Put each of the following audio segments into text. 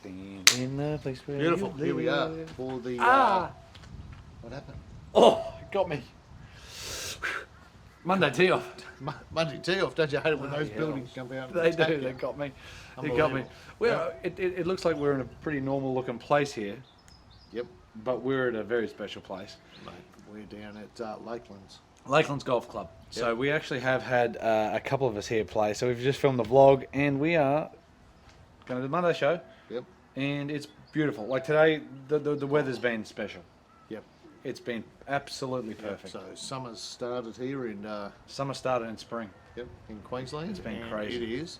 In the place where Beautiful. you Here we live. are for the. What happened? Oh, it got me. Monday tee off. Monday tee off. Don't you hate it when those Bloody buildings hell. come out? They and attack do. you? They got me. They got me. Unbelievable. Well, it looks like we're in a pretty normal looking place here, Yep. but we're at a very special place. Mate, we're down at Lakelands. Lakelands Golf Club. So Yep. we actually have had a couple of us here play. So we've just filmed the vlog, and we are going to do the Monday show. Yep. And it's beautiful. Like today, the weather's been special. Yep. It's been absolutely perfect. So summer's started here in Summer started in spring. in Queensland. It's been and crazy. It is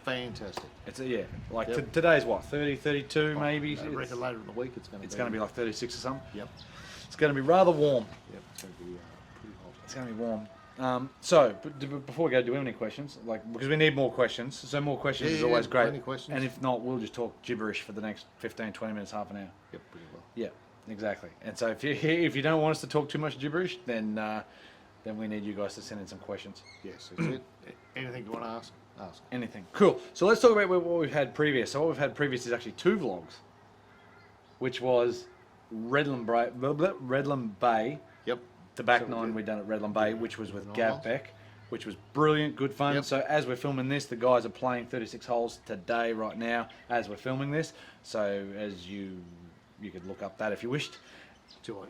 fantastic. It's yeah. Like Yep. today's what 30, 32 maybe. I reckon later in the week it's going to be. It's going to be like 36 or something. Yep. It's going to be rather warm. Yep. It's going to be pretty hot. It's going to be warm. So, before we go, do we have any questions? Like, because we need more questions. So more questions is always great. Plenty questions. And if not, we'll just talk gibberish for the next 15, 20 minutes, half an hour. Yep. Pretty well. Yeah, exactly. And so if you don't want us to talk too much gibberish, then we need you guys to send in some questions. Yes. That's it. Anything you want to ask? Ask. Anything. Cool. So let's talk about what we've had previous. So what we've had previous is actually 2 vlogs, which was Redland Bay. Yep. The back So we nine did. we done at Redland Bay, which was with Nine Gav holes. Beck, which was brilliant, good fun. Yep. So as we're filming this, the guys are playing 36 holes today, right now, as we're filming this. So as you could look up that if you wished.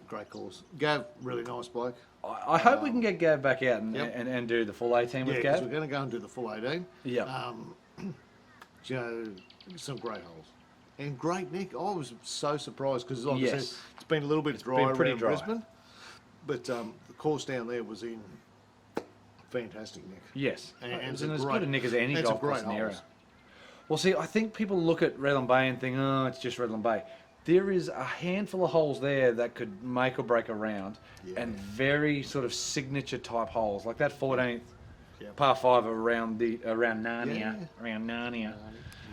Great course. Gav, really nice bloke. I hope we can get Gav back out and, Yep. and do the full 18 Yeah, with because Gav. we're going to go and do the full 18. Yeah. You know, some great holes. And great nick. I was so surprised because, like I said, Yes. it's been a little bit dry been pretty around dry. Brisbane. But the course down there was in fantastic nick. Yes. And It's it's as great- good a nick as any and golf some great course in the area. holes. Well, see, I think people look at Redland Bay and think, oh, it's just Redland Bay. There is a handful of holes there that could make or break a round, Yeah. and very sort of signature type holes, like that 14th Yep. par 5 around Narnia, Yeah. around Narnia.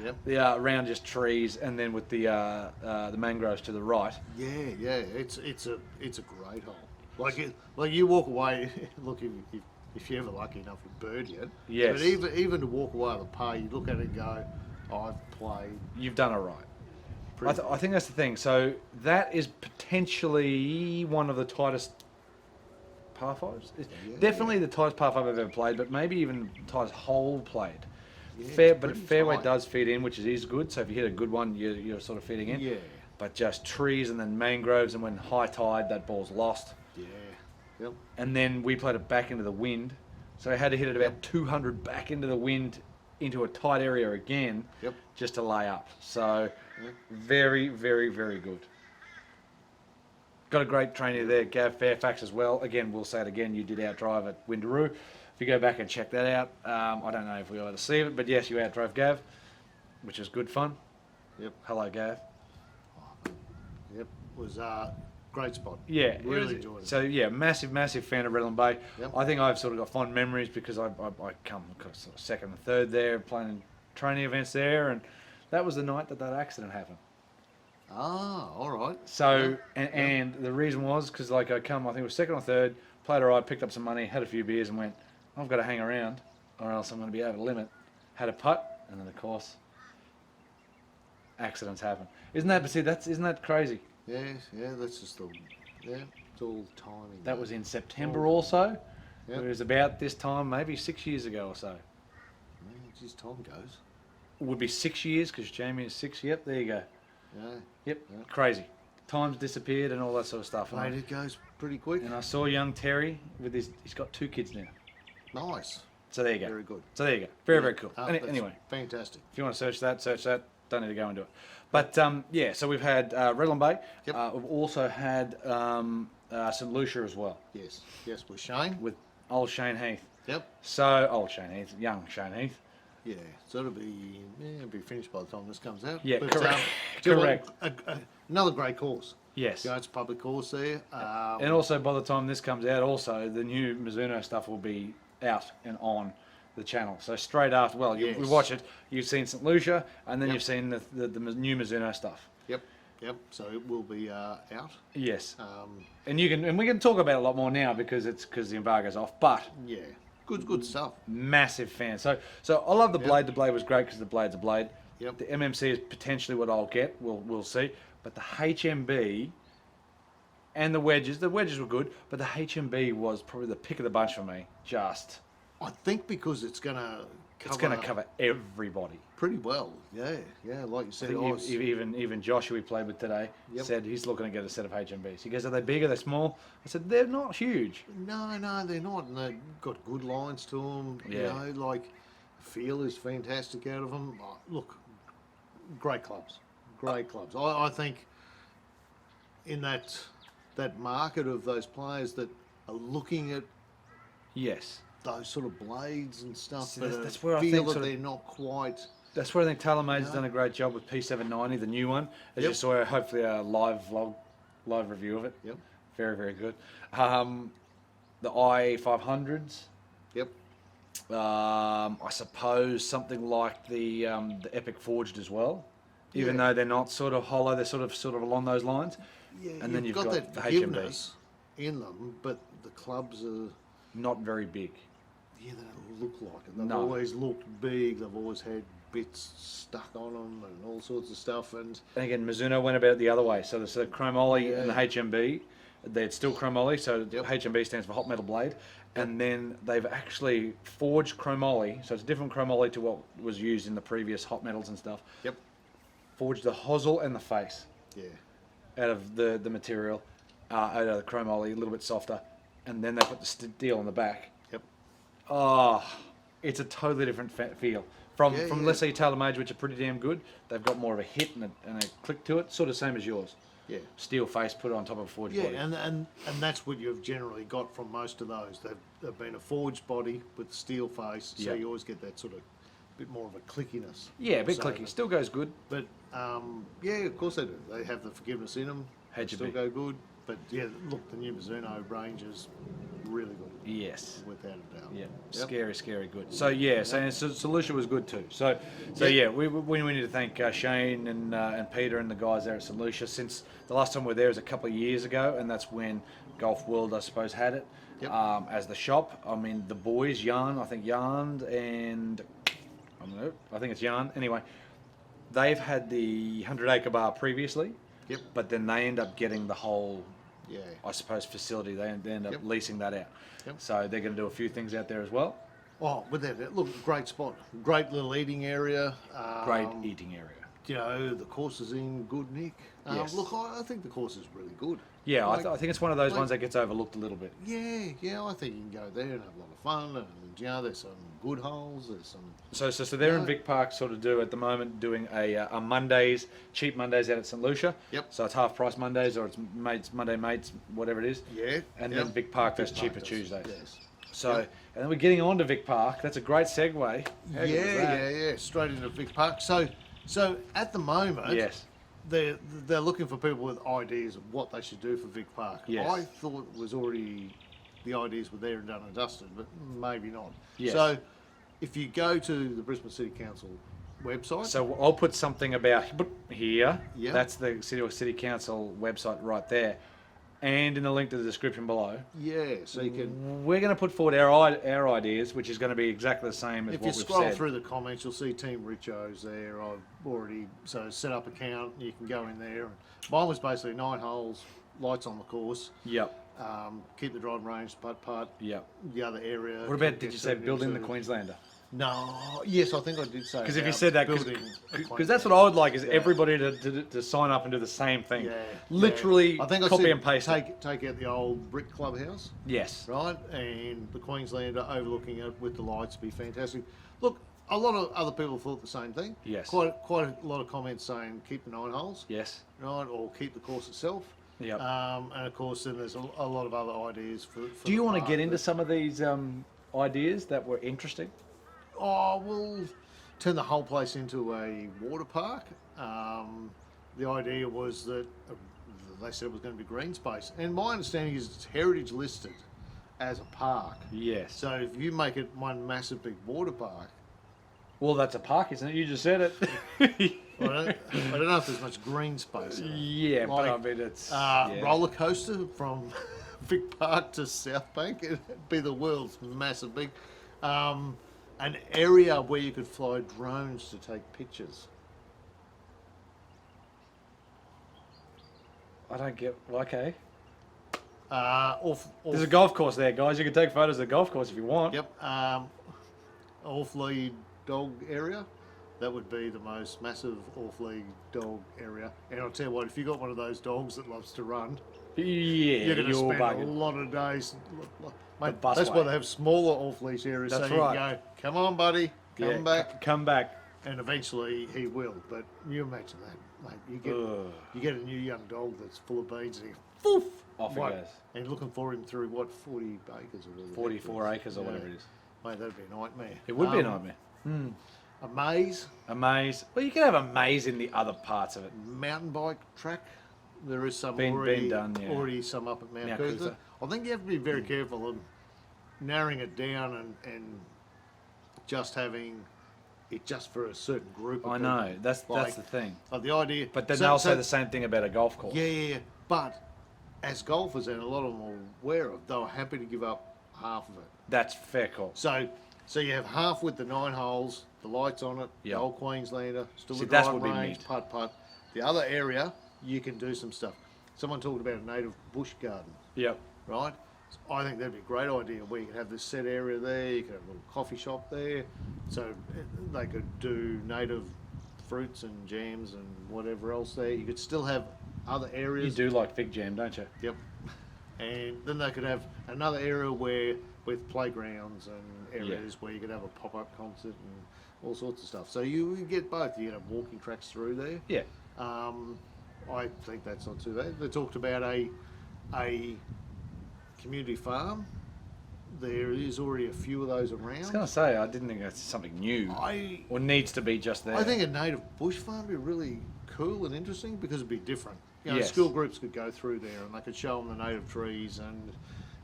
Yep. Yeah, around just trees, and then with the mangroves to the right. Yeah, yeah. It's a great hole. Like you walk away. Look, if you're ever lucky enough with bird yet. Yes. But even to walk away on the par, you look at it and go, I've played. You've done it right. Pretty I think that's the thing. So that is potentially one of the tightest par 5s. It's Yeah. definitely the tightest par 5 I've ever played, but maybe even the tightest hole played. Yeah, it's But pretty fairway tight. does feed in, which is good. So if you hit a good one, you're sort of feeding in. Yeah. But just trees and then mangroves, and when high tide, that ball's lost. Yeah. Yep. And then we played it back into the wind, so I had to hit it about 200 back into the wind, into a tight area again, Yep. just to lay up. So Yep. very, very, very good. Got a great trainer there, Gav Fairfax as well. Again, we'll say it again, you did outdrive at Windaroo. If you go back and check that out, I don't know if we were able to see it, but yes, you outdrove Gav, which is good fun. Yep. Hello, Gav. Yep. Was great spot. Yeah, Really enjoyed it. So yeah, massive fan of Redland Bay. Yep. I think I've sort of got fond memories because I come sort of second and third there, playing training events there, and that was the night that accident happened. Ah, all right. So and the reason was because like I think it was second or third, played a ride, picked up some money, had a few beers, and went, I've got to hang around, or else I'm going to be over the limit. Had a putt, and then of course, accidents happen. Isn't that crazy? Yes, yeah, that's just it's all timing. That was in September also. Yep. It was about this time, maybe 6 years ago or so. Yeah, just time goes. It would be 6 years because Jamie is 6. Yep, there you go. Yeah. Yep, Yeah. crazy. Time's disappeared and all that sort of stuff. Mate, it goes pretty quick. And I saw young Terry with he's got 2 kids now. Nice. So there you go. Very good. So there you go. Very cool. That's Anyway, fantastic. if you want to search that. Don't need to go into it. But yeah, so we've had Redland Bay. Yep. We've also had St Lucia as well Yes, yes, with Shane. with old Shane Heath. Yep. So old Shane Heath, young Shane Heath. Yeah, so it'll be finished by the time this comes out. Yeah, But, correct. still Correct. Another great course. Yes. You know, it's a public course there. And also, by the time this comes out, also the new Mizuno stuff will be out and on the channel. So straight after, well, you Yes. watch it. You've seen St Lucia, and then Yep. you've seen the new Mizuno stuff. Yep, so it will be out. Yes, Um, and we can talk about it a lot more now because the embargo's off. But yeah, good stuff. massive fan. So I love the Yep. blade. The blade was great because the blade's a blade. Yep. The MMC is potentially what I'll get. We'll see. But the HMB and the wedges were good, but the HMB was probably the pick of the bunch for me. Just I think because it's going to cover everybody. pretty well. Yeah, like you I said, think even Josh, who we played with today, Yep. said he's looking to get a set of HMBs. He goes, "Are they big? Are they small?" I said, "They're not huge." No, they're not, and they've got good lines to them. Yeah. You know, like feel is fantastic out of them. Oh, look, great clubs, great clubs. I think in that market of those players that are looking at Yes. those sort of blades and stuff, See, that that's where I feel think that sort of- they're not quite. That's where I think TaylorMade's Yeah. done a great job with P790, the new one. As Yep. you saw, hopefully a live review of it. Yep, Very, very good. The i500s. yep. I suppose something like the Epic Forged as well. Even Yeah. though they're not sort of hollow, they're sort of along those lines. Yeah, And then you've got that the HMB. forgiveness in them, but the clubs are. Not very big. Yeah, they don't look like it. They've No. always looked big. They've always had bits stuck on them and all sorts of stuff. And And again, Mizuno went about it the other way. So the chromoly and the Yeah. HMB, they're still chromoly. So Yep. HMB stands for hot metal blade. And then they've actually forged chromoly. So it's a different chromoly to what was used in the previous hot metals and stuff. yep, Forged the hosel and the face yeah, out of the material, out of the chromoly, a little bit softer. And then they put the steel on the back. yep, Oh, it's a totally different feel. From Yeah, yeah. let's say TaylorMade, which are pretty damn good, they've got more of a hit and a click to it, sort of same as yours. yeah. Steel face put on top of a forged Yeah, body. and that's what you've generally got from most of those. They've been a forged body with steel face, so Yep. you always get that sort of bit more of a clickiness. Yeah, a bit So, clicky. Still goes good. But yeah, of course they do. They have the forgiveness in them. They still HB. go good. But yeah, look, the new Mizuno range is really good, Yes. without a doubt. Yeah. Yep. Scary good. So yeah, so Lucia was good too. So Yeah. yeah, we need to thank Shane and Peter and the guys there at St Lucia. Since the last time we were there was a couple of years ago, and that's when Golf World, I suppose, had it Yep. as the shop. I mean, the boys, Jan, I think Jan and I don't know, I think it's Jan. Anyway, they've had the 100-acre bar previously, Yep. but then they end up getting the whole, Yeah. I suppose, facility. They end up Yep. leasing that out. Yep. So they're going to do a few things out there as well. Oh, without it, look, great spot, great little eating area. Great eating area. You know, the course is in good nick. Yes. Look, I think the course is really good. Yeah, Like- I think it's one of those like- ones that gets overlooked a little bit. Yeah, I think you can go there and have a lot of fun. And you know, there's some good holes. There's some. So they're in Yeah. Vic Park, sort of do at the moment doing a Mondays, cheap Mondays out at St Lucia. Yep. So it's half price Mondays or it's Monday mates, whatever it is. Yeah. And yep. then Vic Park does Vic cheaper Park does, Tuesdays. Yes. So Yep. and then we're getting on to Vic Park. That's a great segue. How good is that? Yeah. Straight into Vic Park. So at the moment, Yes. they're looking for people with ideas of what they should do for Vic Park. Yes. I thought it was already the ideas were there and done and dusted, but maybe not. Yes. So if you go to the Brisbane City Council website, So I'll put something about here. Yeah. That's the City Council website right there, and in the link to the description below. yeah, so you can. We're going to put forward our ideas, which is going to be exactly the same as If what you we've scroll said. through the comments, you'll see Team Richo's there. I've already set up account. You can go in there. Mine was basically 9 holes, lights on the course. Yep. Keep the driving range, putt. Yep. The other area. What about, did get you say turned building the into- Queenslander? No. Yes, I think I did say. Because if you about said that, building a because that's what I would like is Yeah. everybody to sign up and do the same thing. Yeah, Literally yeah. I think I copy said and paste it. take out the old brick clubhouse, Yes. right, and the Queenslander overlooking it with the lights would be fantastic. Look, a lot of other people thought the same thing. Yes. Quite a lot of comments saying keep the 9 holes, Yes. right, or keep the course itself. Yep. And of course, then there's a lot of other ideas for Do you the want to park, get into but- some of these ideas that were interesting? Oh, we'll turn the whole place into a water park. The idea was that they said it was going to be green space, and my understanding is it's heritage listed as a park. Yes. So if you make it one massive big water park, Well, that's a park, isn't it? You just said it. I don't know if there's much green space. In it. Yeah, but I Like, mean it's Roller coaster from Vic Park to South Bank, it'd be the world's massive big. An area where you could fly drones to take pictures. I don't get. Okay. There's There's a golf course there, guys. You can take photos of the golf course if you want. Yep. Off-lead dog area. That would be the most massive off-lead dog area. And I'll tell you what, if you've got one of those dogs that loves to run, Yeah, you're going to spend bugging. a lot of days. Mate, busway. that's why they have smaller off-leash areas. That's so you right. can go, come on, buddy, come back. Come back. And eventually he will. But you imagine that, mate. You get a new young dog that's full of beans and he, poof, Off it what? goes. And you're looking for him through, what, 40 acres or whatever. 44 acres or Yeah. whatever it is. Mate, that'd be a nightmare. It would be a nightmare. A maze, A maze. Well, you can have a maze in the other parts of it. mountain bike track. There is some Been already, done, yeah. already some up at Mount Mount Coulter. Coulter. I think you have to be very careful of narrowing it down and just having it just for a certain group of I people. know. That's Like, the thing. the idea. But then so- they'll so- say the same thing about a golf course. Yeah. But as golfers, and a lot of them are aware of, they were happy to give up half of it. That's fair call. So you have half with the 9 holes, the lights on it, Yep. the old Queenslander, still See, the that's drive what we range, need. putt. The other area, you can do some stuff. Someone talked about a native bush garden, Yep. right? So I think that'd be a great idea where you could have this set area there, you could have a little coffee shop there, so they could do native fruits and jams and whatever else there. You could still have other You areas. do like fig jam, don't you? Yep. And then they could have another area where with playgrounds and areas where you could have a pop-up concert and all sorts of stuff. So you get both. You can have walking tracks through there. Yeah. I think that's not too bad. They talked about a community farm. There is already a few of those I was around. going to say, I didn't think that's something new. Or needs to be just there. I think a native bush farm would be really cool and interesting because it'd be different. You know, Yes. school groups could go through there and they could show them the native trees and, do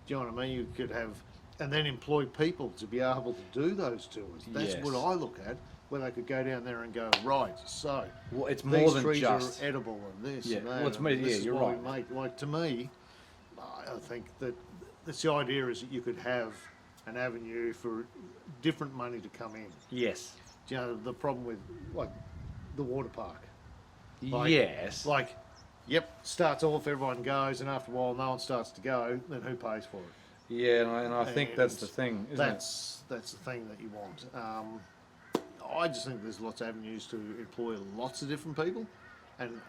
you know what I mean? You could have, and then employ people to be able to do those tours. That's Yes. what I look at, where they could go down there and go, right, so Well, it's these more than trees just. are edible and this Yeah, and that. well, it's and me- this yeah, is you're what right. we make. Like, to me, I think that that's the idea is that you could have an avenue for different money to come in. Yes. Do you know, the problem with, like, the water park. Like- Yes. Like, yep, starts off, everyone goes, and after a while, no one starts to go. Then who pays for it? Yeah, and I think that's the And thing, isn't that's the thing that you want. I just think there's lots of avenues to employ lots of different people, and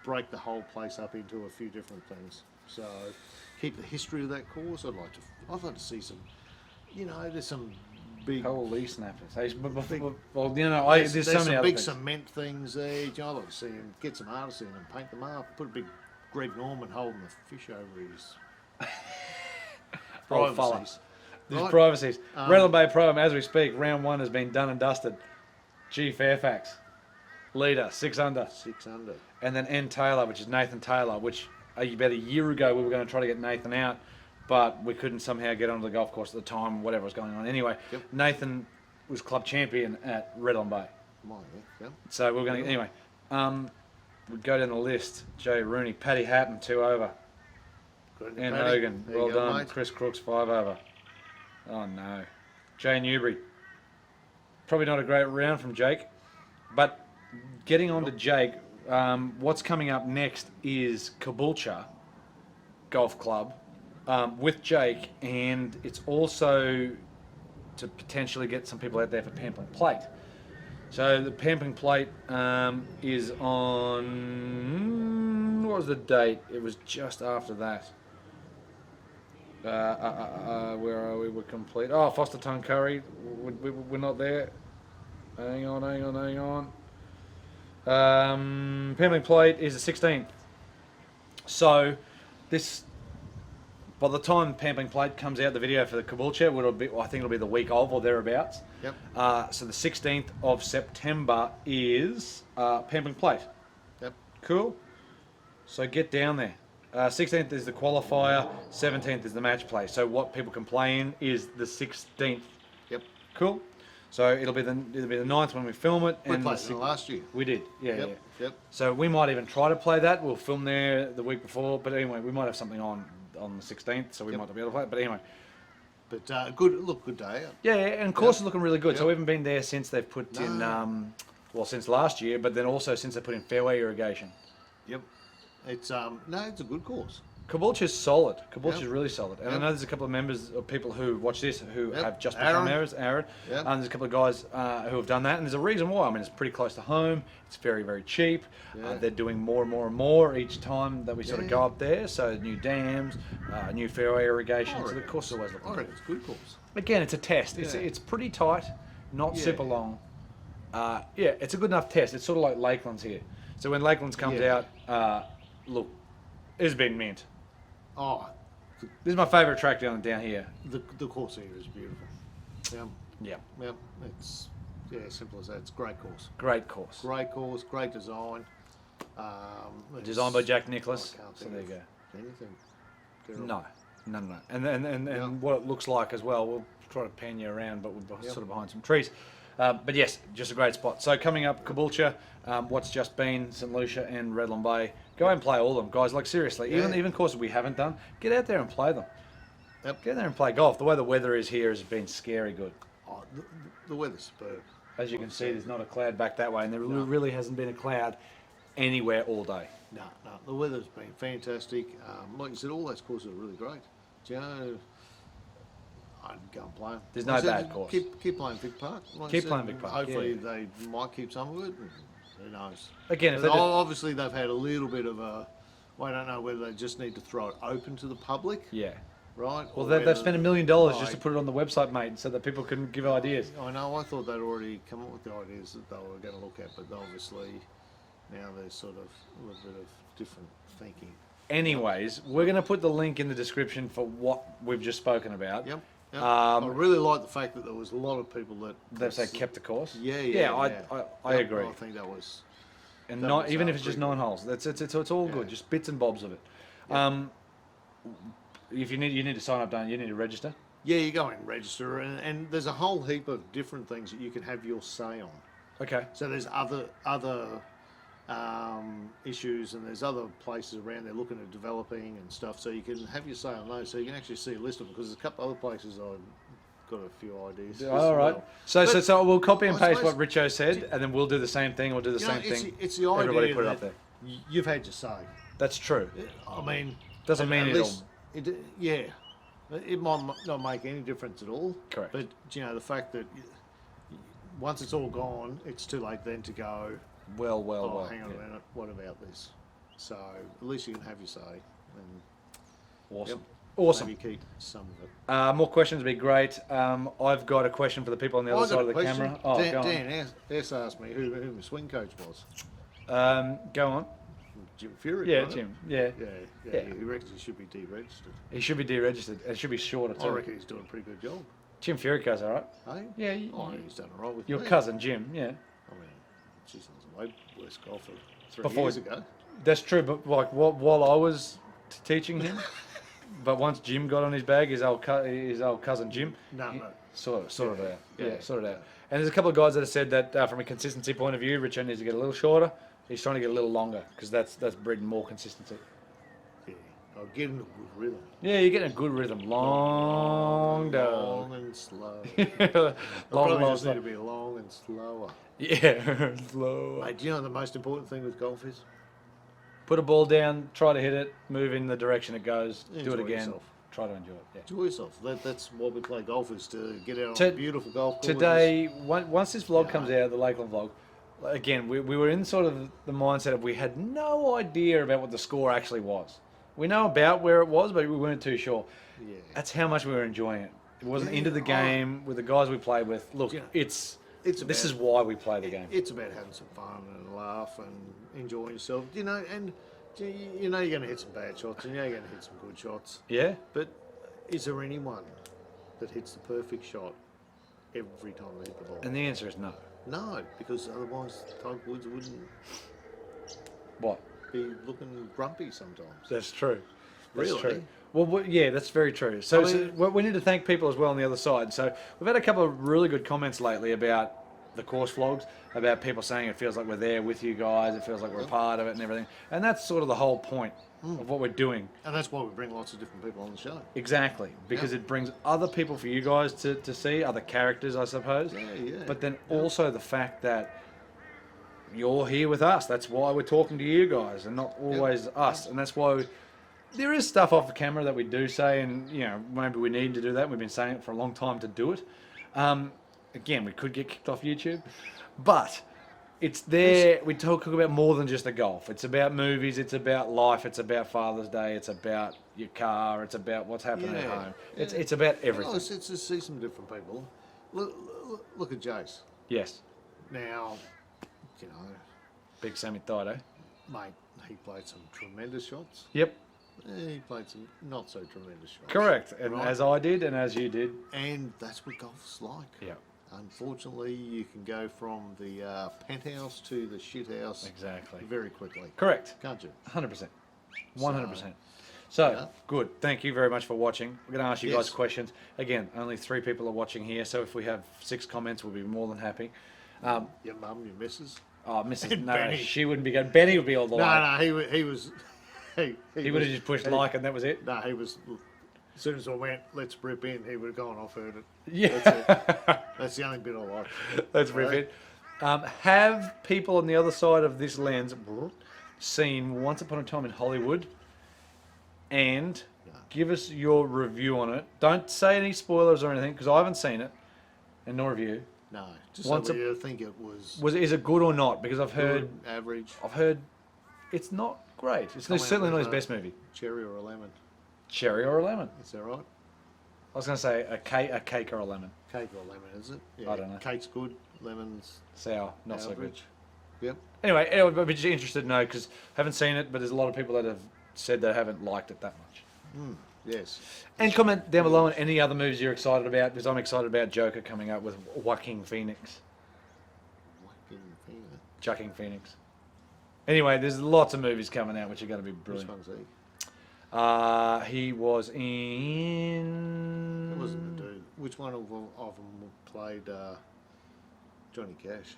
break the whole place up into a few different things. So keep the history of that course. I'd like to see some. You know, there's some big. it? Holy snappers. Hey, Big- well, you know, There's there's so some many other big things. cement things there. You know, I'd like to see him get some artists in and paint them up. Put a big Greg Norman holding a fish over his Old fella. privacies. There's Right. privacies. Redland Bay Pro, as we speak, round 1 has been done and dusted. G Fairfax, leader, 6 under. 6 under. And then N Taylor, which is Nathan Taylor, which about a year ago we were going to try to get Nathan out, but we couldn't somehow get onto the golf course at the time, whatever was going on. Anyway, Yep. Nathan was club champion at Redland Bay. Mine, yeah. So we're going to, anyway, we go down the list. Joe Rooney, Paddy Hatton, 2 over. Good. Ian Paddy, Hogan, there you well go, done. mate. Chris Crooks, 5 over. Oh no. Jay Newbury. Probably not a great round from Jake. But getting on to Jake, what's coming up next is CABOOLTURE Golf Club with Jake, and it's also to potentially get some people out there for Pampling Plate. So the Pampling Plate is on, what was the date? It was just after that. Where are we? We're complete. Oh, Foster Tongue Curry. We're not there. Hang on. Pampling Plate is the 16th. So this, by the time Pampling Plate comes out, the video for the CABOOLTURE, I think it'll be the week of or thereabouts. Yep. So the 16th of September is Pampling Plate. Yep. Cool. So get down there. 16th is the qualifier, 17th is the match play. So what people can play in is the 16th. Yep. Cool. So it'll be the 9th when we film it. We and played the it last year. We did, yeah. Yep. So we might even try to play that. We'll film there the week before. But anyway, we might have something on the 16th, so we might not be able to play it. But anyway. But good day. Yeah, and course is looking really good. So we haven't been there since they've put in, No. since last year, but then also since they put in fairway irrigation. Yep. It's no, it's a good course. Caboolture's solid. Caboolture's Yep. really solid. And I Yep. know there's a couple of members of people who watch this who Yep. have just become Aaron. Aaron. Yep. There's a couple of guys who have done that, and there's a reason why. I mean, it's pretty close to home. It's very, very cheap. Yeah. They're doing more and more and more each time that we sort of Yeah. go up there. So new dams, new fairway irrigation. I So the reckon course is always looking I good. reckon it's a good course. Again, it's a test. Yeah. It's pretty tight, not Yeah. super long. Yeah, it's a good enough test. It's sort of like Lakelands here. So when Lakelands comes Yeah. out, look, it's been mint. Oh, This is my favourite track down here. the course here is beautiful. Yeah, Yeah, it's simple as that. It's a great course. great course. Great course, great design. Designed by Jack Nicholas. I can't So think there you of go. anything. terrible. No. And Yeah. what it looks like as well. We'll try to pan you around, but we're Yep. sort of behind some trees. But yes, just a great spot. So coming up, Caboolture, what's just been St Lucia and Redland Bay. Go and play all of them, guys. Like seriously, Yeah. even courses we haven't done, get out there and play them. Yep. Get out there and play golf. The way the weather is here has been scary good. Oh, the weather's superb. As you can see, there's not a cloud back that way, and there really hasn't been a cloud anywhere all day. No, the weather's been fantastic. Like you said, all those courses are really great. Do you know, I'd go and play them. There's Like no I said, bad course. Keep playing Vic Park. Like I Keep said, playing Vic Park, Hopefully yeah. they might keep some of it. And who knows? Again, if But they do, obviously they've had a little bit of a. Well, I don't know whether they just need to throw it open to the public, yeah. right? Well, or they've whether, spent $1 million just to like- put it on the website, mate, so that people can give ideas. I know. I thought they'd already come up with the ideas that they were going to look at, but obviously now there's sort of a little bit of different thinking. Anyways, we're going to put the link in the description for what we've just spoken about. Yep. Um, I really like the fact that there was a lot of people that They've say kept the course. Yeah, I agree. I think that was. And that not, was, even if it's just pretty 9 holes, it's all good. Yeah. Just bits and bobs of it. Yeah. If you need to sign up, don't you? You need to register. Yeah, you go and register, and there's a whole heap of different things that you can have your say on. Okay. So there's other issues, and there's other places around there looking at developing and stuff. So you can have your say on those. So you can actually see a list of them, because there's a couple other places I've got a few ideas. as All right. well. So we'll copy and I paste suppose- what Richo said, and then we'll do the same thing. We'll do the You know, same thing. it's the idea Everybody put it up that there. you've had your say. That's true. I mean, Doesn't mean at it'll. least yeah, it might not make any difference at all. Correct. But you know, the fact that once it's all gone, it's too late then to go. Well. Hang on yeah. a minute. What about this? So at least you can have your say. And Awesome. yep, Awesome. maybe keep some of it. More questions would be great. I've got a question for the people on the Oh, other I got side a of the question. camera. Oh, Dan, go on. Dan S asked me who my swing coach was. Go on. Jim Fury. Yeah, right? Jim. Yeah. Yeah. Yeah. He reckons he should be deregistered. He should be deregistered. It should be shorter I too. reckon he's doing a pretty good job. Jim Fury goes all right. Hey? Yeah. Oh, he's done all right with Your me. cousin Jim. Yeah. I mean, geez, I was a way worse golfer 3 Before- years ago. That's true. But like while I was teaching him, but once Jim got on his bag, his old cousin Jim. No. Sort of out. Yeah. Sort of out. And there's a couple of guys that have said that from a consistency point of view, Richo needs to get a little shorter. He's trying to get a little longer because that's breeding more consistency. Yeah. I'll get into a good rhythm. Yeah, you're getting a good rhythm. Long Long dog. and slow. long, Probably long, just need slow. to be long and slower. Yeah, slow. Mate, do you know the most important thing with golf is? Put a ball down, try to hit it, move in the direction it goes, do Enjoy it again, yourself. try to enjoy it. Yeah. Enjoy yourself. That's what we play golf, is to get out To- on beautiful golf courses. Today, once this vlog Yeah. comes out, the Lakeland vlog, again, we were in sort of the mindset of we had no idea about what the score actually was. We know about where it was, but we weren't too sure. Yeah. That's how much we were enjoying it. It wasn't Yeah, into the game with the guys we played with. Look, Yeah. this about- is why we play the game. It's about having some fun and laugh and enjoying yourself. You know, and you know you're going to hit some bad shots and you know you're going to hit some good shots. Yeah? But is there anyone that hits the perfect shot every time they hit the ball? And the answer is no. No, because otherwise Tiger Woods wouldn't What? be looking grumpy sometimes. That's true. That's Really? true. Well, yeah, that's very true. So, I mean- we need to thank people as well on the other side. So we've had a couple of really good comments lately about the course vlogs, about people saying it feels like we're there with you guys, it feels like we're a part of it and everything. And that's sort of the whole point of what we're doing. And that's why we bring lots of different people on the show. Exactly. Because Yeah. it brings other people for you guys to see, other characters, I suppose. Yeah. But then also the fact that you're here with us. That's why we're talking to you guys and not always us. And that's why there is stuff off the camera that we do say, and you know, maybe we need to do that. We've been saying it for a long time to do it. Again, we could get kicked off YouTube, but it's there. We talk about more than just the golf. It's about movies. It's about life. It's about Father's Day. It's about your car. It's about what's happening at home. It's about everything. Well, it's to see some different people. Look at Jace. Yes. Now, you know, Big Sammy Dido. mate, he played some tremendous shots. Yep. He played some not so tremendous shots. Correct. And Right. as I did, and as you did. And that's what golf's like. Yeah. Unfortunately, you can go from the penthouse to the shit house Exactly. very quickly. Correct. Can't you? 100%. 100%. So, yeah. good. Thank you very much for watching. We're going to ask you guys Yes. questions. Again, only 3 people are watching here, so if we have 6 comments, we'll be more than happy. Your mum, your missus. Oh, Mrs. And No, Benny. she wouldn't be good. Benny would be all the way. No, he was. He would have just pushed like and that was it. No, he was. As soon as I went, let's rip in, he would have gone off, heard it. Yeah. That's it. That's the only bit I like. Let's rip it. Have people on the other side of this lens seen Once Upon a Time in Hollywood? And give us your review on it. Don't say any spoilers or anything, because I haven't seen it, and nor have you. No, just Once so you think it was Is it good or not? Because I've heard good, average, it's not great. It's Come out certainly not with his best movie. cherry or a lemon. Cherry or a lemon? Is that right? I was going to say a cake or a lemon. Cake or lemon, is it? Yeah, I don't know. Cake's good, lemons Sour, not so good. average. Yep. Anyway, I'd be just interested to know, because I haven't seen it, but there's a lot of people that have said they haven't liked it that much. Yes. And comment down below on any other movies you're excited about, because I'm excited about Joker coming up with Joaquin Phoenix. Joaquin Phoenix. Anyway, there's lots of movies coming out which are going to be Which brilliant. one's he? He was in... It wasn't the dude. Which one of them played Johnny Cash?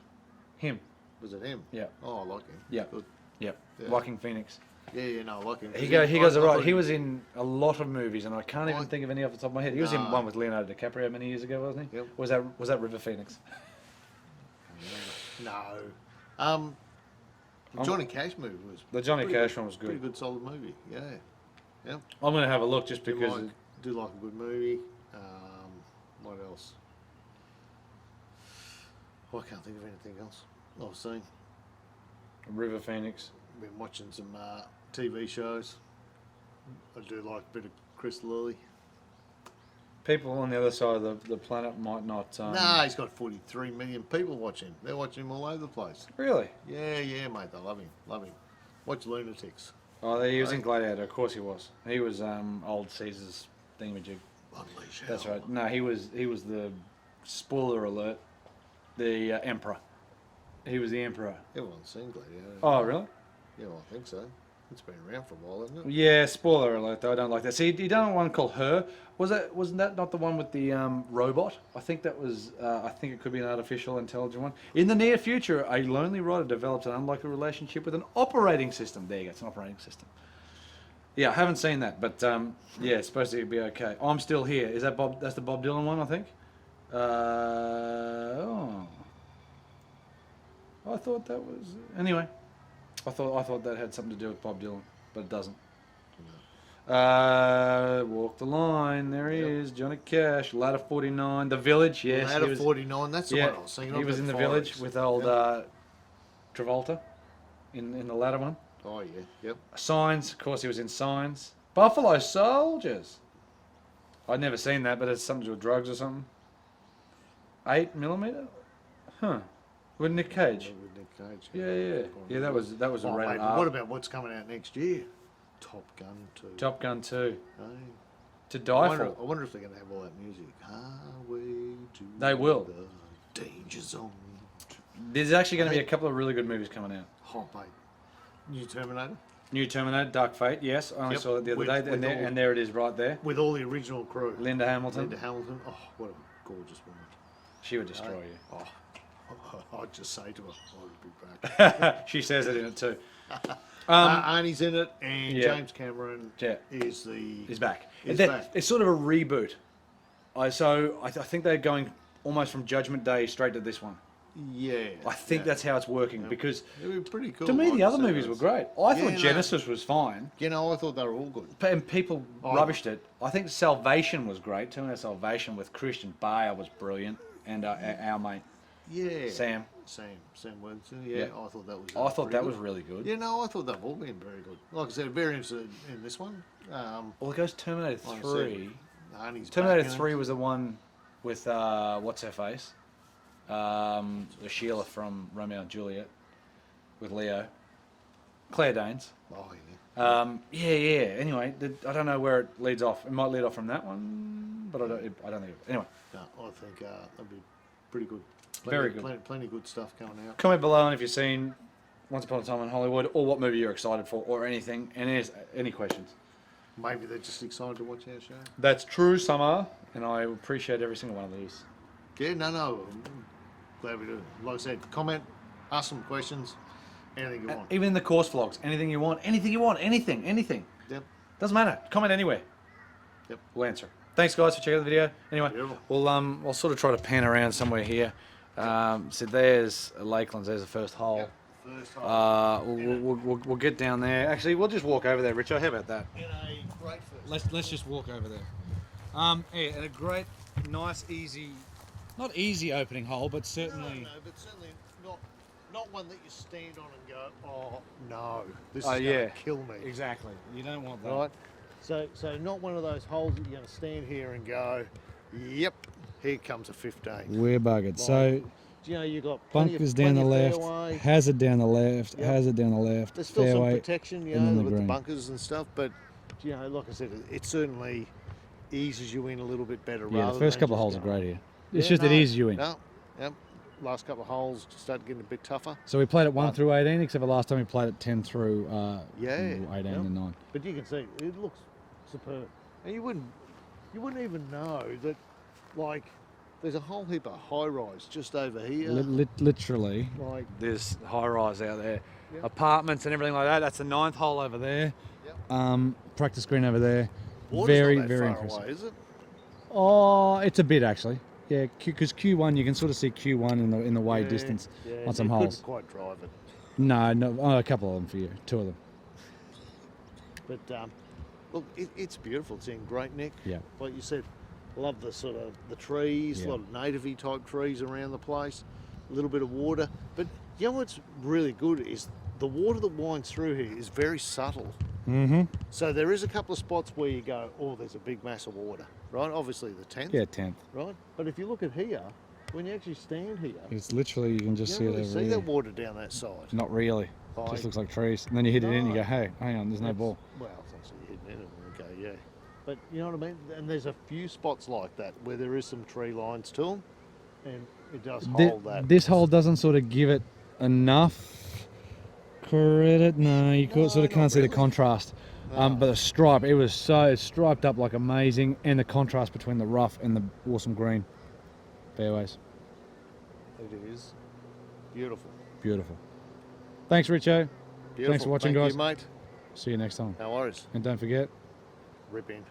Him. Was it him? Yeah. Oh, I like him. Yeah. Good. Yep. Yeah. Goes Phoenix. Yeah, no, I like him. He goes I alright. thought He was in a lot of movies, and I can't even I- think of any off the top of my head. He was in Nah. one with Leonardo DiCaprio many years ago, wasn't he? Yep. Was that River Phoenix? No. The Johnny Cash movie was. The Johnny pretty Cash good- one was good. Pretty good, solid movie. Yeah. Yep. I'm going to have a look just Do because. like a good movie. What else? Oh, I can't think of anything else I've seen. River Phoenix. Been watching some TV shows. I do like a bit of Chris Lilly. People on the other side of the planet might not. Nah, he's got 43 million people watching. They're watching him all over the place. Really? Yeah, mate. They love him. Love him. Watch Lunatics. Oh, he was in Gladiator. Of course he was. He was old Caesar's thingamajig. Unleash That's hell. right. No, he was the spoiler alert. The Emperor. He was the Emperor. Everyone's seen Gladiator. Oh, really? Yeah, well, I think so. It's been around for a while, hasn't it? Yeah, spoiler alert though, I don't like that. See, he done one called Her. Wasn't that not the one with the robot? I think that was, I think it could be an artificial intelligent one. In the near future, a lonely writer develops an unlikely relationship with an operating system. There you go, it's an operating system. Yeah, I haven't seen that, but yeah, it's supposed to be okay. I'm Still Here. Is that Bob? That's the Bob Dylan one, I think. Oh. I thought that was, anyway. I thought that had something to do with Bob Dylan, but it doesn't. Walk the Line. There he is, Johnny Cash. Ladder 49. The Village. Yes, Ladder he was, 49, that's the yeah, one I was thinking of. he was that in the fires. Village with old Yep. Travolta. In the latter one. Oh, yeah, yep. Signs. Of course, he was in Signs. Buffalo Soldiers. I'd never seen that, but it's something to do with drugs or something. 8mm. Huh. With Nick Cage. With Nick Cage. Yeah. That was a Oh, rated mate, R. what about what's coming out next year? Top Gun 2. Top Gun 2. Hey. To I Die wonder, For. I wonder if they're going to have all that music. Highway to They will. the danger zone. There's actually going to be a couple of really good movies coming out. Oh, mate. New Terminator? New Terminator, Dark Fate, yes. I only Yep, saw it the other with- day, with and all- there it is right there. With all the original crew. Linda Hamilton. Linda Hamilton. Oh, what a gorgeous woman. She would destroy you. Oh, I'd just say to her, I'll be back. She says it in it too. Arnie's in it, and yeah. James Cameron Yeah. is the... He's back. He's That- back. It's sort of a reboot. I think they're going almost from Judgment Day straight to this one. Yeah. I think that's how it's working because It'd be pretty cool. to me like the other I said, movies were it's- great. I Yeah, thought no. Genesis was fine, You know, I thought they were all good. and people Oh. rubbished it. I think Salvation was great. Terminator Salvation with Christian Bale was brilliant, and our mate Yeah. Sam. Sam Winston. Yeah, Yeah. I thought that was. I thought pretty that good. was really good. Yeah, no, I thought they've all been very good. Like I said, very interested in this one. Well, it goes Terminator Like I 3. said, Arnie's Terminator back in it. 3 was the one with what's her face, the Sheila from Romeo and Juliet, with Leo, Claire Danes. Oh yeah. Yeah. Anyway, I don't know where it leads off. It might lead off from that one, but I don't think. Anyway, No, I think that'd be pretty good. Very good. Plenty of good stuff coming out. comment below and if you've seen Once Upon a Time in Hollywood or what movie you're excited for or anything, and any questions. Maybe they're just excited to watch our show. That's true, Summer, and I appreciate every single one of these. Yeah, no. I'm glad we do. Like I said, comment, ask some questions, anything you want. Even in the course vlogs, anything you want, anything. Yep. Doesn't matter. Comment anywhere. Yep. We'll answer. Thanks, guys, for checking out the video. Anyway, Beautiful. we'll sort of try to pan around somewhere here. So there's Lakelands. There's the first hole. Yep. First time. We'll get down there. Actually, we'll just walk over there, Richo. How about that? In a great first. Let's just walk over there. Yeah, and a great, nice, easy, not easy opening hole, but certainly. No, but certainly not one that you stand on and go, oh no, this Oh, is yeah. going to kill me. Exactly. You don't want that. Right. So not one of those holes that you're going to stand here and go, yep, here comes a 15. We're buggered. Like, So you know, you've got plenty bunkers of, down the plenty of left, fairway. hazard down the left, Yep. hazard down the left, There's still some fairway. protection, you and then know, the with the green. bunkers and stuff, but you know, like I said, it certainly eases you in a little bit better. Yeah, rather the first than couple of just holes are going- great here. It's Yeah, just it no, eases you in. No, yep. Last couple of holes started getting a bit tougher, So we played at 1 But- through 18, except for last time we played at 10 through 18 yep. and 9. but you can see it looks superb, and you wouldn't even know that, like, there's a whole heap of high rise just over here. Literally. Like, There's high rise out there, Yep. apartments and everything like that. That's the 9th hole over there. Practice green over there. water's very, not that very far impressive. away, is it? Oh, it's a bit actually. Yeah, because Q1, you can sort of see Q1 in the way Yeah, distance yeah, on some you holes. couldn't quite drive it, No, a couple of them for you, 2 of them. but look, it's beautiful. It's in great nick. Yeah. Like you said, love the sort of the trees, Yeah. a lot of native-y type trees around the place, a little bit of water. But you know what's really good is the water that winds through here is very subtle. Mm-hmm. So there is a couple of spots where you go, oh, there's a big mass of water, right? Obviously the 10th, Yeah, 10th. right? But if you look at here, when you actually stand here, It's literally, you can you just don't see it really over see here. that water down that side. Not really. Like- Just looks like trees. And then you hit it in and you No. go, hey, hang on, there's no ball. Well, it's actually hidden in it. Okay, yeah. But you know what I mean? And there's a few spots like that where there is some tree lines to them, and it does hold that. This hole doesn't sort of give it enough credit. No, you No, sort of can't not see the really. contrast. No. But the stripe, it's striped up like amazing, and the contrast between the rough and the awesome green fairways. It is beautiful. Beautiful. Thanks, Richo. Beautiful. Thanks for watching, Thank guys. you, mate. See you next time. No worries. And don't forget, Rip in.